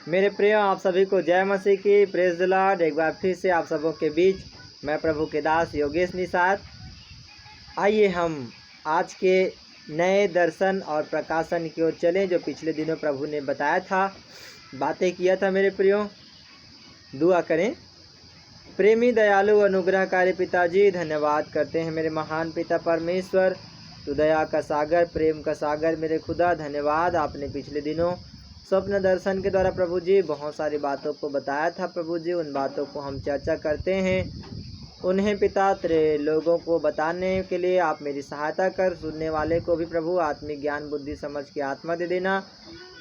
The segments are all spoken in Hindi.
मेरे प्रिय, आप सभी को जय मसीह की। Praise the Lord. एक बार फिर से आप सबों के बीच मैं प्रभु के दास योगेश निषाद। आइए हम आज के नए दर्शन और प्रकाशन की ओर चलें, जो पिछले दिनों प्रभु ने बताया था, बातें किया था। मेरे प्रियो, दुआ करें। प्रेमी दयालु अनुग्रहकारी पिताजी, धन्यवाद करते हैं मेरे महान पिता परमेश्वर। तू दया का सागर, प्रेम का सागर मेरे खुदा, धन्यवाद। आपने पिछले दिनों स्वप्न दर्शन के द्वारा प्रभु जी बहुत सारी बातों को बताया था। प्रभु जी, उन बातों को हम चर्चा करते हैं। उन्हें पिता तेरे लोगों को बताने के लिए आप मेरी सहायता कर। सुनने वाले को भी प्रभु आत्मिक ज्ञान बुद्धि समझ के आत्मा दे देना।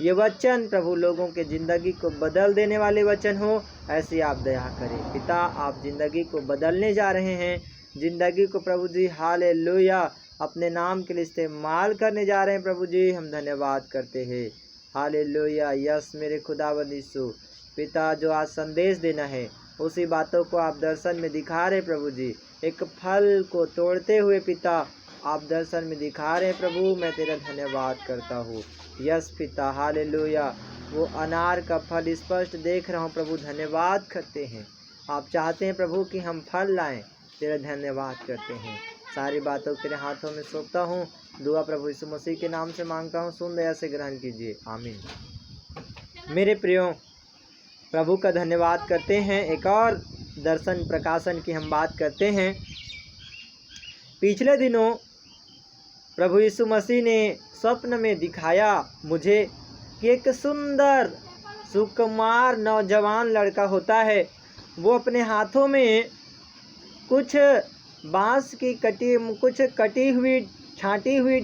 ये वचन प्रभु लोगों के ज़िंदगी को बदल देने वाले वचन हो, ऐसी आप दया करें। पिता, आप ज़िंदगी को बदलने जा रहे हैं। ज़िंदगी को प्रभु जी हालेलुया अपने नाम के लिए इस्तेमाल करने जा रहे हैं। प्रभु जी, हम धन्यवाद करते हैं। हालेलुया। यस मेरे खुदावंद यीशु। पिता, जो आज संदेश देना है उसी बातों को आप दर्शन में दिखा रहे प्रभु जी। एक फल को तोड़ते हुए पिता आप दर्शन में दिखा रहे प्रभु, मैं तेरा धन्यवाद करता हूँ। यस पिता, हालेलुया। वो अनार का फल स्पष्ट देख रहा हूँ प्रभु, धन्यवाद करते हैं। आप चाहते हैं प्रभु कि हम फल लाएं, तेरा धन्यवाद करते हैं। सारी बातों तेरे हाथों में सौंपता हूँ। दुआ प्रभु यीशु मसीह के नाम से मांगता हूँ, सुन दया से ग्रहण कीजिए, आमीन। मेरे प्रियो, प्रभु का धन्यवाद करते हैं। एक और दर्शन प्रकाशन की हम बात करते हैं। पिछले दिनों प्रभु यीशु मसीह ने स्वप्न में दिखाया मुझे कि एक सुंदर सुकुमार नौजवान लड़का होता है। वो अपने हाथों में कुछ बांस की कटी हुई छाँटी हुई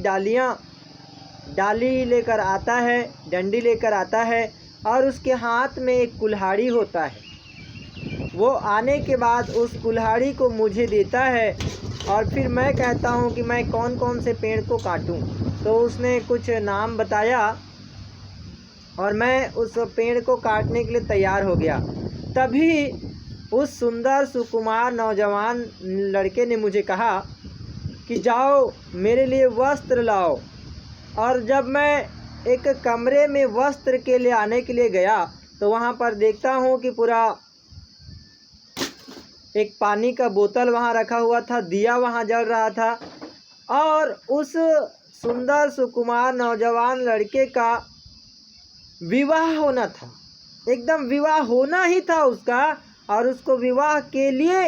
डाली लेकर आता है, डंडी लेकर आता है, और उसके हाथ में एक कुल्हाड़ी होता है। वो आने के बाद उस कुल्हाड़ी को मुझे देता है, और फिर मैं कहता हूँ कि मैं कौन कौन से पेड़ को काटूँ। तो उसने कुछ नाम बताया और मैं उस पेड़ को काटने के लिए तैयार हो गया। तभी उस सुंदर सुकुमार नौजवान लड़के ने मुझे कहा कि जाओ मेरे लिए वस्त्र लाओ। और जब मैं एक कमरे में वस्त्र के लिए आने के लिए गया तो वहाँ पर देखता हूँ कि पूरा एक पानी का बोतल वहाँ रखा हुआ था, दिया वहाँ जल रहा था, और उस सुंदर सुकुमार नौजवान लड़के का विवाह होना था। एकदम विवाह होना ही था उसका, और उसको विवाह के लिए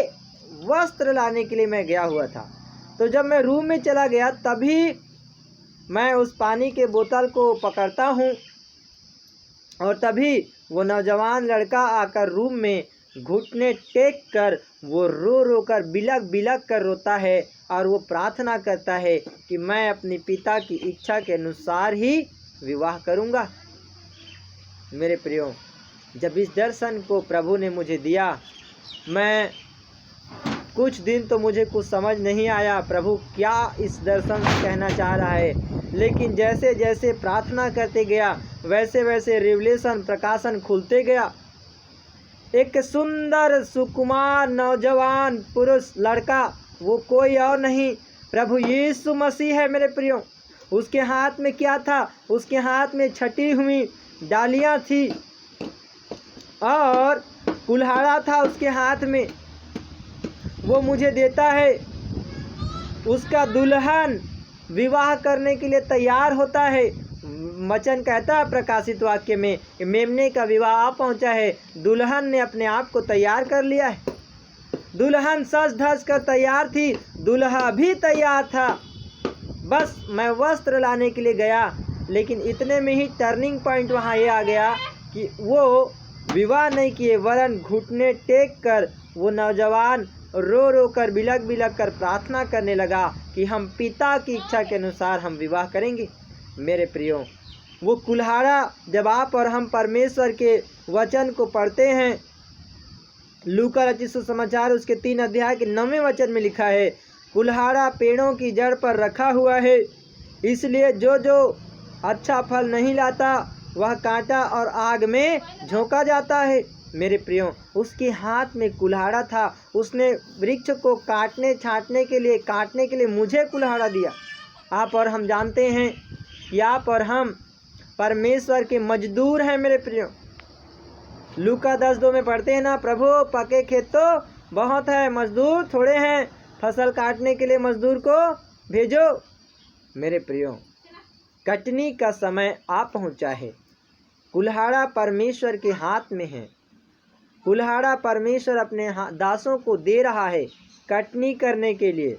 वस्त्र लाने के लिए मैं गया हुआ था। तो जब मैं रूम में चला गया तभी मैं उस पानी के बोतल को पकड़ता हूँ, और तभी वो नौजवान लड़का आकर रूम में घुटने टेक कर वो रो रो कर बिलक कर रोता है, और वो प्रार्थना करता है कि मैं अपने पिता की इच्छा के अनुसार ही विवाह करूँगा। मेरे प्रियो, जब इस दर्शन को प्रभु ने मुझे दिया, मैं कुछ दिन तो मुझे कुछ समझ नहीं आया प्रभु क्या इस दर्शन से कहना चाह रहा है। लेकिन जैसे जैसे प्रार्थना करते गया वैसे वैसे रिवलेशन प्रकाशन खुलते गया। एक सुंदर सुकुमार नौजवान पुरुष लड़का, वो कोई और नहीं प्रभु यीशु मसीह है। मेरे प्रियो, उसके हाथ में क्या था? उसके हाथ में छटी हुई डालियाँ थी और कुल्हाड़ा था उसके हाथ में। वो मुझे देता है। उसका दुल्हन विवाह करने के लिए तैयार होता है। वचन कहता है प्रकाशित वाक्य में कि मेमने का विवाह आ पहुंचा है। दुल्हन ने अपने आप को तैयार कर लिया है। दुल्हन सज धज कर तैयार थी, दुल्हा भी तैयार था। बस मैं वस्त्र लाने के लिए गया, लेकिन इतने में ही टर्निंग पॉइंट वहाँ ये आ गया कि वो विवाह नहीं किए, वरन घुटने टेक कर वो नौजवान रो रो कर बिलक कर प्रार्थना करने लगा कि हम पिता की इच्छा के अनुसार हम विवाह करेंगे। मेरे प्रियो, वो कुल्हाड़ा जब आप और हम परमेश्वर के वचन को पढ़ते हैं, लूका रचित सुसमाचार उसके 3 अध्याय के 9वें वचन में लिखा है, कुल्हाड़ा पेड़ों की जड़ पर रखा हुआ है, इसलिए जो जो अच्छा फल नहीं लाता वह कांटा और आग में झोंका जाता है। मेरे प्रियो, उसके हाथ में कुल्हाड़ा था। उसने वृक्ष को काटने के लिए मुझे कुल्हाड़ा दिया। आप और हम जानते हैं कि आप और हम परमेश्वर के मजदूर हैं। मेरे प्रियो, लूका 10:2 में पढ़ते हैं ना, प्रभु पके खेत तो बहुत है, मजदूर थोड़े हैं, फसल काटने के लिए मजदूर को भेजो। मेरे प्रियो, कटनी का समय आ पहुंचा है। कुल्हाड़ा परमेश्वर के हाथ में है। कुल्हाड़ा परमेश्वर अपने दासों को दे रहा है कटनी करने के लिए।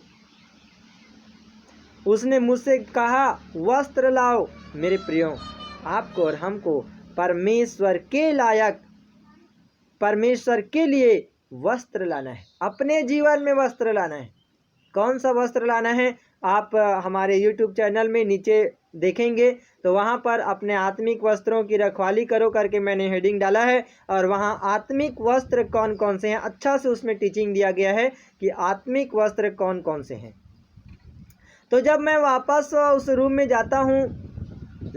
उसने मुझसे कहा वस्त्र लाओ। मेरे प्रियो, आपको और हमको परमेश्वर के लायक, परमेश्वर के लिए वस्त्र लाना है। अपने जीवन में वस्त्र लाना है। कौन सा वस्त्र लाना है? आप हमारे YouTube चैनल में नीचे देखेंगे तो वहाँ पर अपने आत्मिक वस्त्रों की रखवाली करो करके मैंने हेडिंग डाला है, और वहाँ आत्मिक वस्त्र कौन कौन से हैं अच्छा से उसमें टीचिंग दिया गया है कि आत्मिक वस्त्र कौन कौन से हैं। तो जब मैं वापस उस रूम में जाता हूँ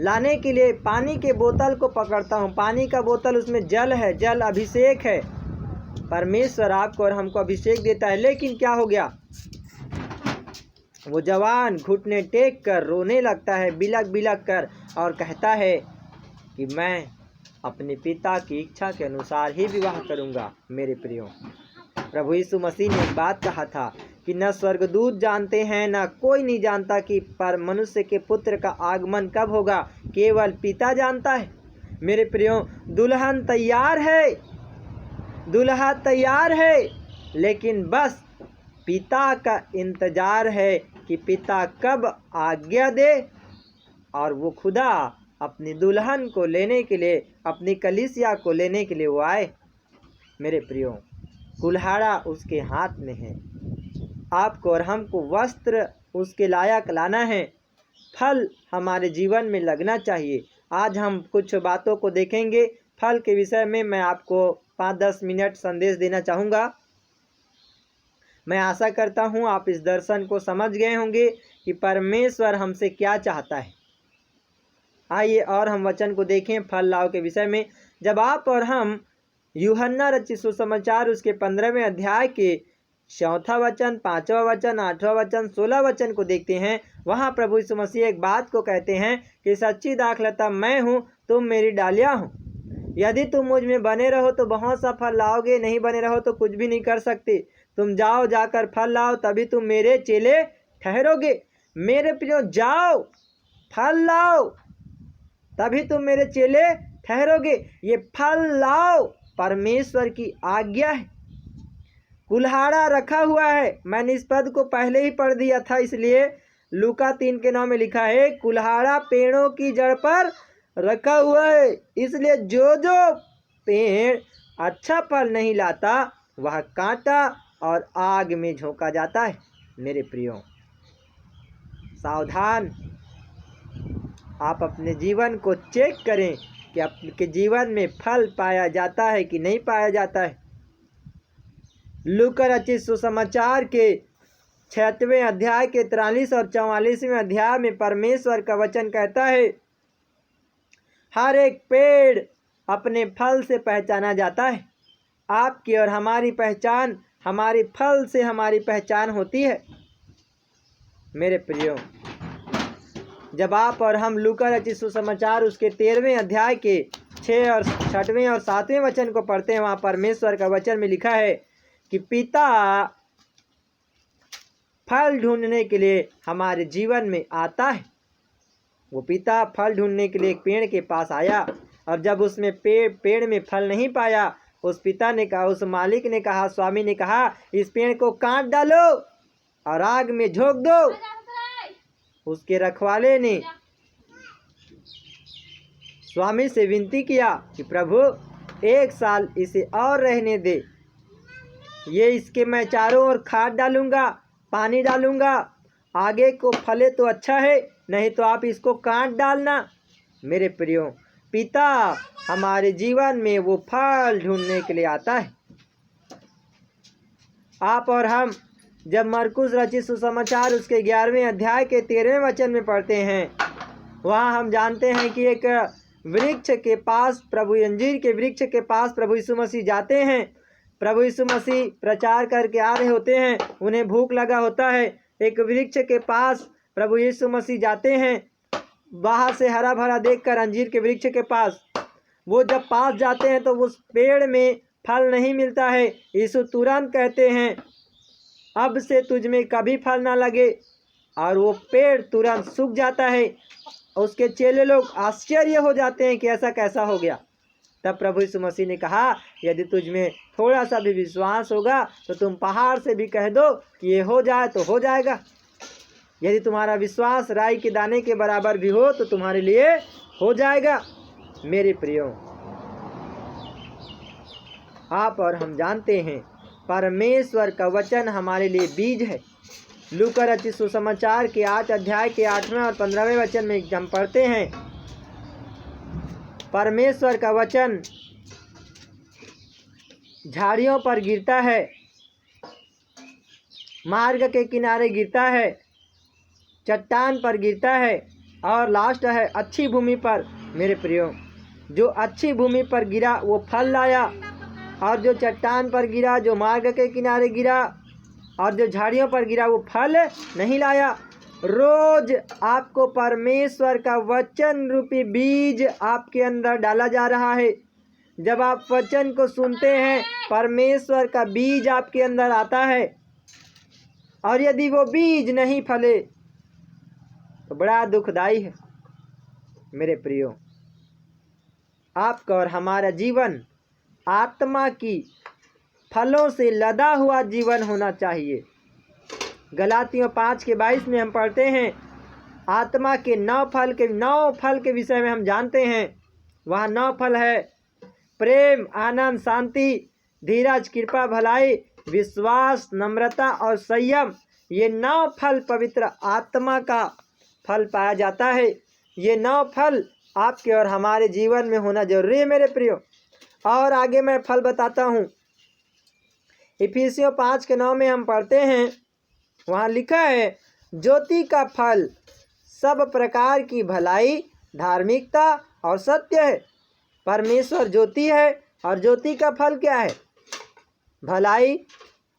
लाने के लिए, पानी के बोतल को पकड़ता हूँ। पानी का बोतल, उसमें जल है, जल अभिषेक है। परमेश्वर आपको और हमको अभिषेक देता है। लेकिन क्या हो गया? वो जवान घुटने टेक कर रोने लगता है, बिलक बिलक कर, और कहता है कि मैं अपने पिता की इच्छा के अनुसार ही विवाह करूंगा। मेरे प्रियो, प्रभु यीशु मसीह ने एक बात कहा था कि न स्वर्गदूत जानते हैं, न कोई नहीं जानता कि पर मनुष्य के पुत्र का आगमन कब होगा, केवल पिता जानता है। मेरे प्रियो, दुल्हन तैयार है, दुल्हा तैयार है, लेकिन बस पिता का इंतजार है कि पिता कब आज्ञा दे और वो खुदा अपनी दुल्हन को लेने के लिए, अपनी कलीसिया को लेने के लिए वो आए। मेरे प्रियो, कुल्हाड़ा उसके हाथ में है। आपको और हमको वस्त्र उसके लायक लाना है। फल हमारे जीवन में लगना चाहिए। आज हम कुछ बातों को देखेंगे। फल के विषय में मैं आपको 5-10 मिनट संदेश देना चाहूँगा। मैं आशा करता हूँ आप इस दर्शन को समझ गए होंगे कि परमेश्वर हमसे क्या चाहता है। आइए और हम वचन को देखें फल लाओ के विषय में। जब आप और हम यूहन्ना रचित सुसमाचार उसके 15वें अध्याय के 4वां वचन, 5वां वचन, 8वां वचन, 16 वचन को देखते हैं, वहाँ प्रभु यीशु मसीह एक बात को कहते हैं कि सच्ची दाखलता मैं हूँ, तुम मेरी डालियाँ हो। यदि तुम मुझ में बने रहो तो बहुत सा फल लाओगे, नहीं बने रहो तो कुछ भी नहीं कर सकते। तुम जाओ, जाकर फल लाओ, तभी तुम मेरे चेले ठहरोगे। मेरे प्रियो, जाओ फल लाओ, तभी तुम मेरे चेले ठहरोगे। ये फल लाओ परमेश्वर की आज्ञा है। कुल्हाड़ा रखा हुआ है। मैंने इस पद को पहले ही पढ़ दिया था, इसलिए लूका 3:9 में लिखा है कुल्हाड़ा पेड़ों की जड़ पर रखा हुआ है, इसलिए जो जो पेड़ अच्छा फल नहीं लाता वह काटा और आग में झोंका जाता है। मेरे प्रियो, सावधान। आप अपने जीवन को चेक करें कि आपके जीवन में फल पाया जाता है कि नहीं पाया जाता है। लूका रचित सुसमाचार के 6वें अध्याय के 43 और 44वें अध्याय में परमेश्वर का वचन कहता है हर एक पेड़ अपने फल से पहचाना जाता है। आपकी और हमारी पहचान हमारे फल से हमारी पहचान होती है। मेरे प्रियो, जब आप और हम लूका रचित सुसमाचार उसके 13वें अध्याय के 6 और 6वें और 7वें वचन को पढ़ते हैं, वहाँ परमेश्वर का वचन में लिखा है कि पिता फल ढूंढने के लिए हमारे जीवन में आता है। वो पिता फल ढूंढने के लिए एक पेड़ के पास आया, और जब उसमें पेड़ में फल नहीं पाया, उस पिता ने कहा, उस मालिक ने कहा, स्वामी ने कहा, इस पेड़ को काट डालो और आग में झोंक दो। उसके रखवाले ने स्वामी से विनती किया कि प्रभु 1 साल इसे और रहने दे, ये इसके मैं चारों ओर खाद डालूंगा, पानी डालूंगा, आगे को फले तो अच्छा है, नहीं तो आप इसको काट डालना। मेरे प्रियो, पिता हमारे जीवन में वो फल ढूंढने के लिए आता है। आप और हम जब मरकुस रचित सुसमाचार उसके 11वें अध्याय के 13वें वचन में पढ़ते हैं, वहाँ हम जानते हैं कि एक वृक्ष के पास, प्रभु अंजीर के वृक्ष के पास प्रभु यीशु मसीह जाते हैं। प्रभु यीशु मसीह प्रचार करके आ रहे होते हैं, उन्हें भूख लगा होता है। एक वृक्ष के पास प्रभु यीशु मसीह जाते हैं, बाहर से हरा भरा देखकर अंजीर के वृक्ष के पास, वो जब पास जाते हैं तो उस पेड़ में फल नहीं मिलता है। यीशु तुरंत कहते हैं, अब से तुझ में कभी फल ना लगे, और वो पेड़ तुरंत सूख जाता है। उसके चेले लोग आश्चर्य हो जाते हैं कि ऐसा कैसा हो गया। तब प्रभु यीशु मसीह ने कहा, यदि तुझ में थोड़ा सा भी विश्वास होगा तो तुम पहाड़ से भी कह दो कि ये हो जाए तो हो जाएगा। यदि तुम्हारा विश्वास राई के दाने के बराबर भी हो तो तुम्हारे लिए हो जाएगा। मेरे प्रियो, आप और हम जानते हैं परमेश्वर का वचन हमारे लिए बीज है। लूका रचित सुसमाचार के 8 अध्याय के 8वें और 15वें वचन में हम पढ़ते हैं, परमेश्वर का वचन झाड़ियों पर गिरता है, मार्ग के किनारे गिरता है, चट्टान पर गिरता है, और लास्ट है अच्छी भूमि पर। मेरे प्रियो, जो अच्छी भूमि पर गिरा वो फल लाया, और जो चट्टान पर गिरा, जो मार्ग के किनारे गिरा, और जो झाड़ियों पर गिरा वो फल नहीं लाया। रोज आपको परमेश्वर का वचन रूपी बीज आपके अंदर डाला जा रहा है। जब आप वचन को सुनते हैं, परमेश्वर का बीज आपके अंदर आता है, और यदि वो बीज नहीं फले तो बड़ा दुखदाई है। मेरे प्रियो, आपका और हमारा जीवन आत्मा की फलों से लदा हुआ जीवन होना चाहिए। गलातियों 5:22 में हम पढ़ते हैं, आत्मा के 9 फल के विषय में हम जानते हैं। वहाँ 9 फल है, प्रेम, आनंद, शांति, धीरज, कृपा, भलाई, विश्वास, नम्रता और संयम। ये 9 फल पवित्र आत्मा का फल पाया जाता है। ये 9 फल आपके और हमारे जीवन में होना जरूरी है मेरे प्रियो। और आगे मैं फल बताता हूँ। इफिसियों 5:9 में हम पढ़ते हैं, वहाँ लिखा है, ज्योति का फल सब प्रकार की भलाई, धार्मिकता और सत्य है। परमेश्वर ज्योति है, और ज्योति का फल क्या है? भलाई,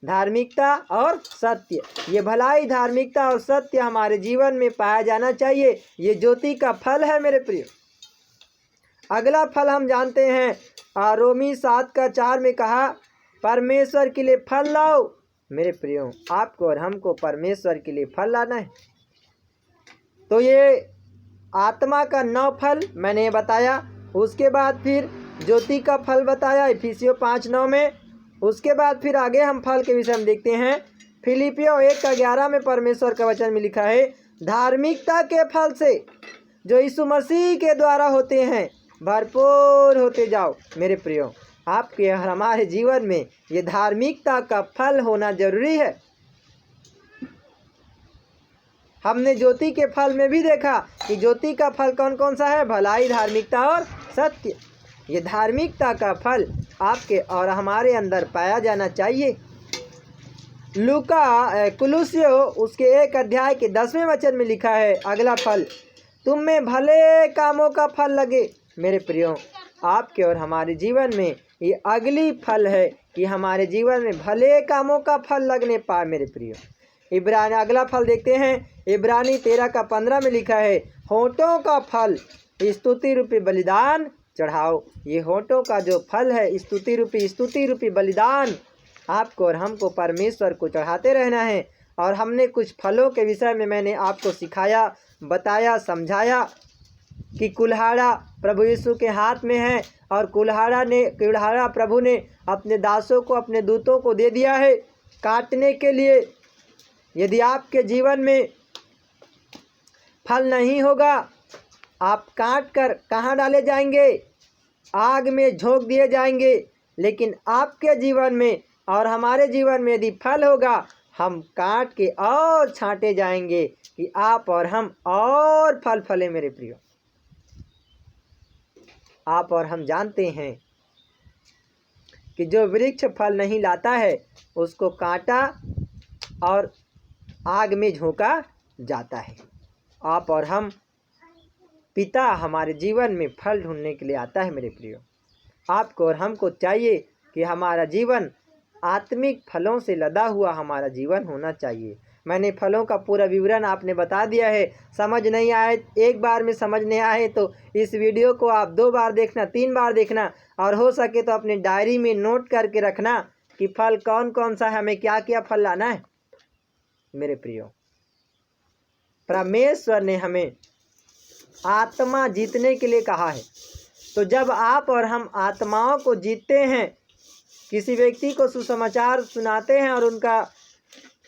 धार्मिकता और सत्य। ये भलाई, धार्मिकता और सत्य हमारे जीवन में पाया जाना चाहिए। ये ज्योति का फल है मेरे प्रिय। अगला फल हम जानते हैं, रोमी 7:4 में कहा, परमेश्वर के लिए फल लाओ। मेरे प्रियो, आपको और हमको परमेश्वर के लिए फल लाना है। तो ये आत्मा का 9 फल मैंने बताया। उसके बाद फिर ज्योति का फल बताया इफिसियों 5:9 में। उसके बाद फिर आगे हम फल के विषय में देखते हैं। फिलिपियों 1:11 में परमेश्वर का वचन में लिखा है, धार्मिकता के फल से जो यीशु मसीह के द्वारा होते हैं भरपूर होते जाओ। मेरे प्रियो, आपके और हमारे जीवन में ये धार्मिकता का फल होना जरूरी है। हमने ज्योति के फल में भी देखा कि ज्योति का फल कौन कौन सा है? भलाई, धार्मिकता और सत्य। ये धार्मिकता का फल आपके और हमारे अंदर पाया जाना चाहिए। कुलुस्सियों उसके 1 अध्याय के 10वें वचन में लिखा है, अगला फल, तुम में भले कामों का फल लगे। मेरे प्रियो, आपके और हमारे जीवन में ये अगली फल है कि हमारे जीवन में भले कामों का फल लगने पाए। मेरे प्रियो, इब्रानी अगला फल देखते हैं। इब्रानी 13:15 में लिखा है, होठों का फल स्तुति रूपी बलिदान चढ़ाओ। ये होठों का जो फल है, स्तुति रूपी बलिदान, आपको और हमको परमेश्वर को चढ़ाते रहना है। और हमने कुछ फलों के विषय में मैंने आपको सिखाया, बताया, समझाया कि कुल्हाड़ा प्रभु यीशु के हाथ में है, और कुल्हाड़ा प्रभु ने अपने दासों को, अपने दूतों को दे दिया है काटने के लिए। यदि आपके जीवन में फल नहीं होगा, आप काट कर कहाँ डाले जाएंगे? आग में झोंक दिए जाएंगे। लेकिन आपके जीवन में और हमारे जीवन में यदि फल होगा, हम काट के और छांटे जाएंगे कि आप और हम और फल फले। मेरे प्रियो, आप और हम जानते हैं कि जो वृक्ष फल नहीं लाता है उसको काटा और आग में झोंका जाता है। आप और हम, पिता हमारे जीवन में फल ढूंढने के लिए आता है। मेरे प्रियो, आपको और हमको चाहिए कि हमारा जीवन आत्मिक फलों से लदा हुआ हमारा जीवन होना चाहिए। मैंने फलों का पूरा विवरण आपने बता दिया है। समझ नहीं आए, एक बार में समझ नहीं आए तो इस वीडियो को आप 2 बार देखना, 3 बार देखना, और हो सके तो अपनी डायरी में नोट करके रखना कि फल कौन कौन सा है, हमें क्या क्या फल लाना है। मेरे प्रियो, परमेश्वर ने हमें आत्मा जीतने के लिए कहा है। तो जब आप और हम आत्माओं को जीतते हैं, किसी व्यक्ति को सुसमाचार सुनाते हैं और उनका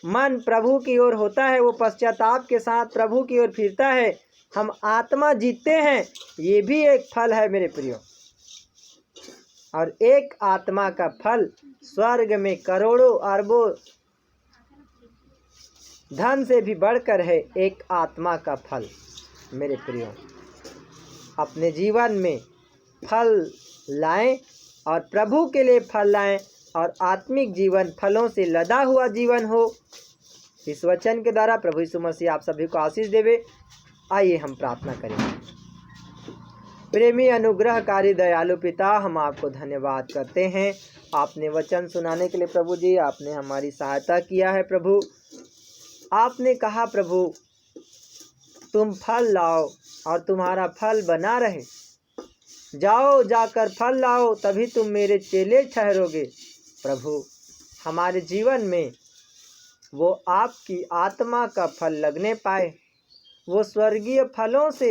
मन प्रभु की ओर होता है, वो पश्चाताप के साथ प्रभु की ओर फिरता है, हम आत्मा जीतते हैं, ये भी एक फल है मेरे प्रियो। और एक आत्मा का फल स्वर्ग में करोड़ों अरबों धन से भी बढ़कर है एक आत्मा का फल। मेरे प्रियो, अपने जीवन में फल लाएं और प्रभु के लिए फल लाएं, और आत्मिक जीवन फलों से लदा हुआ जीवन हो। इस वचन के द्वारा प्रभु यीशु मसीह आप सभी को आशीष देवे। आइए हम प्रार्थना करें। प्रेमी अनुग्रहकारी दयालु पिता, हम आपको धन्यवाद करते हैं। आपने वचन सुनाने के लिए प्रभु जी आपने हमारी सहायता किया है। प्रभु आपने कहा प्रभु तुम फल लाओ और तुम्हारा फल बना रहे, जाओ जाकर फल लाओ तभी तुम मेरे चेले ठहरोगे। प्रभु हमारे जीवन में वो आपकी आत्मा का फल लगने पाए, वो स्वर्गीय फलों से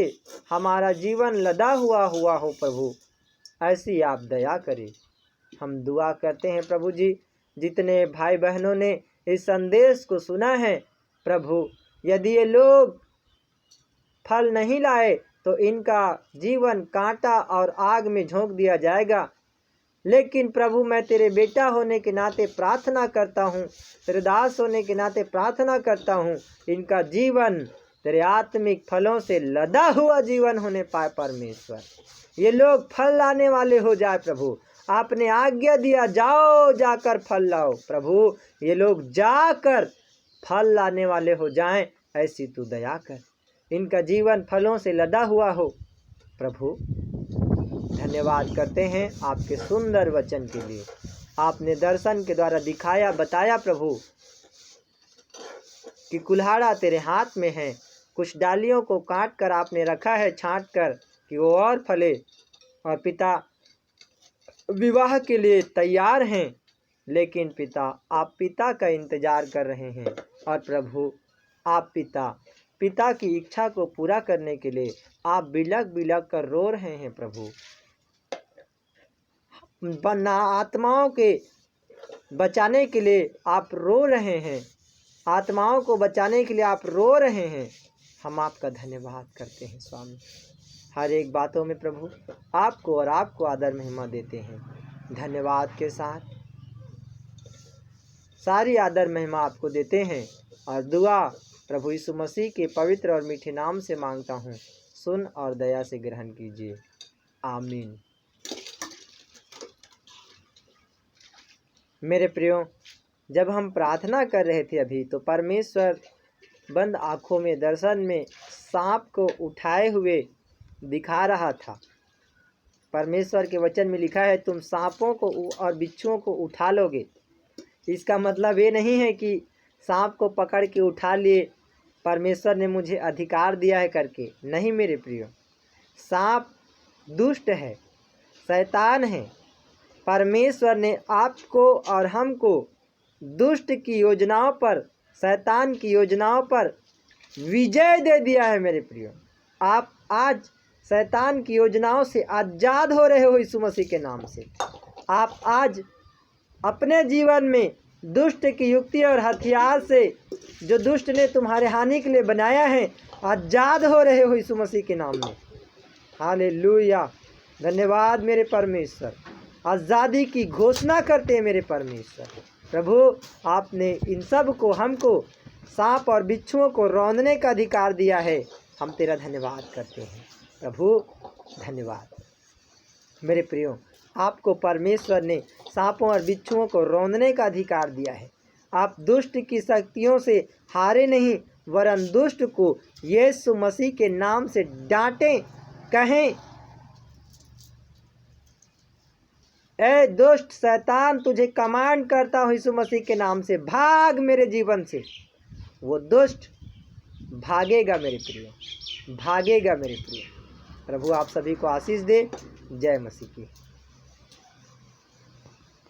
हमारा जीवन लदा हुआ हो प्रभु, ऐसी आप दया करें। हम दुआ करते हैं प्रभु जी, जितने भाई बहनों ने इस संदेश को सुना है प्रभु, यदि ये लोग फल नहीं लाए तो इनका जीवन कांटा और आग में झोंक दिया जाएगा। लेकिन प्रभु मैं तेरे बेटा होने के नाते प्रार्थना करता हूँ, तेरे दास होने के नाते प्रार्थना करता हूँ, इनका जीवन तेरे आत्मिक फलों से लदा हुआ जीवन होने पाए। परमेश्वर ये लोग फल लाने वाले हो जाए प्रभु, आपने आज्ञा दिया जाओ जाकर फल लाओ। प्रभु ये लोग जाकर फल लाने वाले हो जाएं, ऐसी तू दया कर, इनका जीवन फलों से लदा हुआ हो। प्रभु धन्यवाद करते हैं आपके सुंदर वचन के लिए। आपने दर्शन के द्वारा दिखाया बताया प्रभु कि कुल्हाड़ा तेरे हाथ में है, कुछ डालियों को काट कर आपने रखा है छांट कर कि वो और फले, और पिता विवाह के लिए तैयार हैं, लेकिन पिता आप पिता का इंतजार कर रहे हैं। और प्रभु आप पिता की इच्छा को पूरा करने के लिए आप बिलक बिलक कर रो रहे हैं। प्रभु बना आत्माओं के बचाने के लिए आप रो रहे हैं, आत्माओं को बचाने के लिए आप रो रहे हैं। हम आपका धन्यवाद करते हैं स्वामी। हर एक बातों में प्रभु आपको और आपको आदर महिमा देते हैं। धन्यवाद के साथ सारी आदर महिमा आपको देते हैं, और दुआ प्रभु यीशु मसीह के पवित्र और मीठे नाम से मांगता हूँ, सुन और दया से ग्रहण कीजिए। आमीन। मेरे प्रियो, जब हम प्रार्थना कर रहे थे अभी, तो परमेश्वर बंद आँखों में दर्शन में सांप को उठाए हुए दिखा रहा था। परमेश्वर के वचन में लिखा है तुम सांपों को और बिच्छुओं को उठा लोगे। इसका मतलब ये नहीं है कि सांप को पकड़ के उठा लिए, परमेश्वर ने मुझे अधिकार दिया है करके। नहीं मेरे प्रियो, सांप दुष्ट है, शैतान है। परमेश्वर ने आपको और हमको दुष्ट की योजनाओं पर, शैतान की योजनाओं पर विजय दे दिया है। मेरे प्रियो, आप आज शैतान की योजनाओं से आज़ाद हो रहे हो यीशु मसीह के नाम से। आप आज अपने जीवन में दुष्ट की युक्ति और हथियार से, जो दुष्ट ने तुम्हारे हानि के लिए बनाया है, आज़ाद हो रहे हो यीशु मसीह के नाम में। हालेलुया, धन्यवाद मेरे परमेश्वर। आज़ादी की घोषणा करते हैं मेरे परमेश्वर। प्रभु आपने इन सब को, हमको सांप और बिच्छुओं को रौंदने का अधिकार दिया है। हम तेरा धन्यवाद करते हैं प्रभु, धन्यवाद। मेरे प्रियो, आपको परमेश्वर ने सांपों और बिच्छुओं को रौंदने का अधिकार दिया है। आप दुष्ट की शक्तियों से हारे नहीं, वरन दुष्ट को यीशु मसीह के नाम से डांटें, कहें ए दुष्ट शैतान, तुझे कमांड करता हूँ यीशु मसीह के नाम से, भाग मेरे जीवन से। वो दुष्ट भागेगा मेरे प्रिय, भागेगा मेरे प्रिय। प्रभु आप सभी को आशीष दे। जय मसीह की।